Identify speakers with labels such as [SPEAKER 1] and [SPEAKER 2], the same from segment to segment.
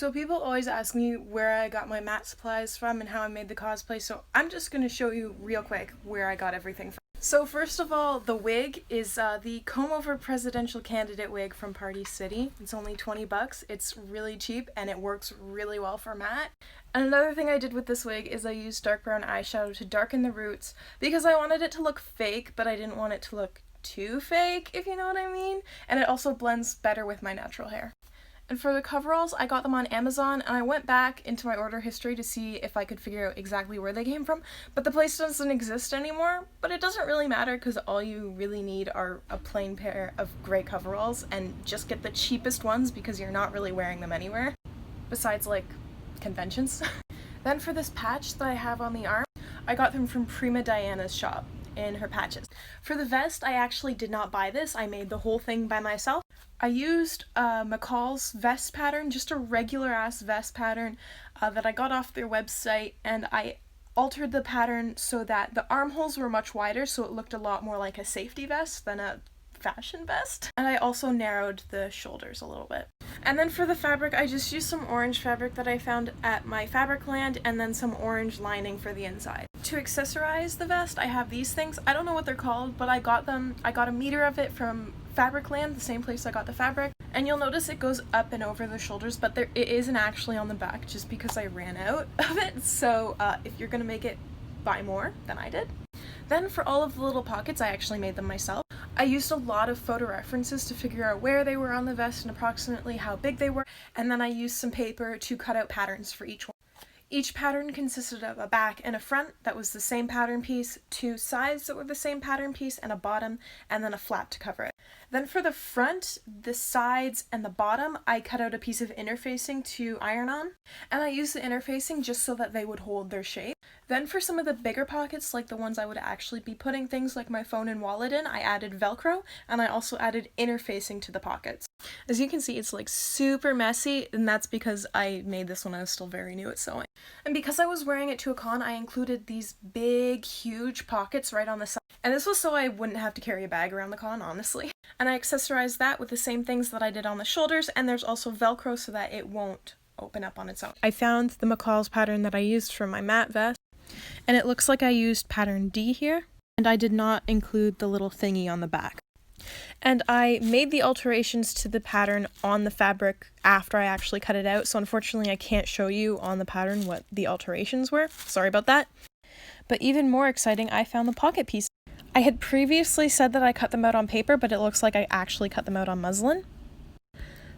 [SPEAKER 1] So people always ask me where I got my mat supplies from and how I made the cosplay, so I'm just going to show you real quick where I got everything from. So first of all, the wig is the Comb Over Presidential Candidate wig from Party City. It's only 20 bucks. It's really cheap and it works really well for matte. And another thing I did with this wig is I used dark brown eyeshadow to darken the roots because I wanted it to look fake, but I didn't want it to look too fake, if you know what I mean. And it also blends better with my natural hair. And for the coveralls, I got them on Amazon, and I went back into my order history to see if I could figure out exactly where they came from, but the place doesn't exist anymore. But it doesn't really matter because all you really need are a plain pair of gray coveralls, and just get the cheapest ones because you're not really wearing them anywhere, besides like conventions. Then for this patch that I have on the arm, I got them from Prima Diana's shop in her patches. For the vest, I actually did not buy this. I made the whole thing by myself. I used McCall's vest pattern, just a regular ass vest pattern that I got off their website, and I altered the pattern so that the armholes were much wider, so it looked a lot more like a safety vest than a fashion vest. And I also narrowed the shoulders a little bit. And then for the fabric, I just used some orange fabric that I found at my Fabricland, and then some orange lining for the inside. To accessorize the vest, I have these things. I don't know what they're called, but I got them. I got a meter of it from Fabricland, the same place I got the fabric. And you'll notice it goes up and over the shoulders, but it isn't actually on the back just because I ran out of it. So if you're gonna make it, buy more than I did. Then for all of the little pockets, I actually made them myself. I used a lot of photo references to figure out where they were on the vest and approximately how big they were, and then I used some paper to cut out patterns for each one. Each pattern consisted of a back and a front that was the same pattern piece, two sides that were the same pattern piece, and a bottom, and then a flap to cover it. Then for the front, the sides, and the bottom, I cut out a piece of interfacing to iron on, and I used the interfacing just so that they would hold their shape. Then for some of the bigger pockets, like the ones I would actually be putting things like my phone and wallet in, I added Velcro, and I also added interfacing to the pockets. As you can see, it's like super messy, and that's because I made this when I was still very new at sewing. And because I was wearing it to a con, I included these big, huge pockets right on the side. And this was so I wouldn't have to carry a bag around the con, honestly. And I accessorized that with the same things that I did on the shoulders, and there's also Velcro so that it won't open up on its own. I found the McCall's pattern that I used for my matte vest, and it looks like I used pattern D here, and I did not include the little thingy on the back. And I made the alterations to the pattern on the fabric after I actually cut it out, so unfortunately I can't show you on the pattern what the alterations were. Sorry about that. But even more exciting, I found the pocket piece. I had previously said that I cut them out on paper, but it looks like I actually cut them out on muslin.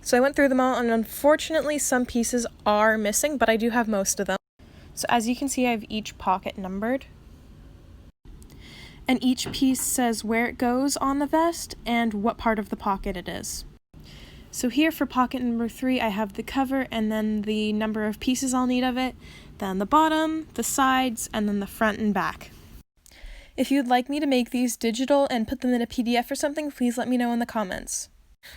[SPEAKER 1] So I went through them all, and unfortunately some pieces are missing, but I do have most of them. So as you can see, I have each pocket numbered. And each piece says where it goes on the vest and what part of the pocket it is. So here for pocket number 3, I have the cover and then the number of pieces I'll need of it, then the bottom, the sides, and then the front and back. If you'd like me to make these digital and put them in a PDF or something, please let me know in the comments.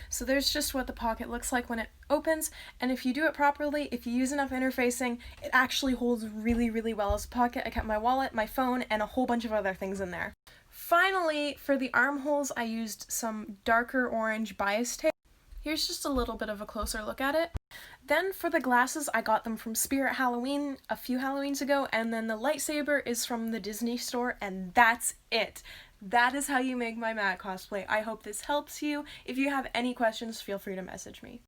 [SPEAKER 1] So there's just what the pocket looks like when it opens, and if you do it properly, if you use enough interfacing, it actually holds really, really well as a pocket. I kept my wallet, my phone, and a whole bunch of other things in there. Finally, for the armholes, I used some darker orange bias tape. Here's just a little bit of a closer look at it. Then for the glasses, I got them from Spirit Halloween a few Halloweens ago, and then the lightsaber is from the Disney store, and that's it. That is how you make my matte cosplay. I hope this helps you. If you have any questions, feel free to message me.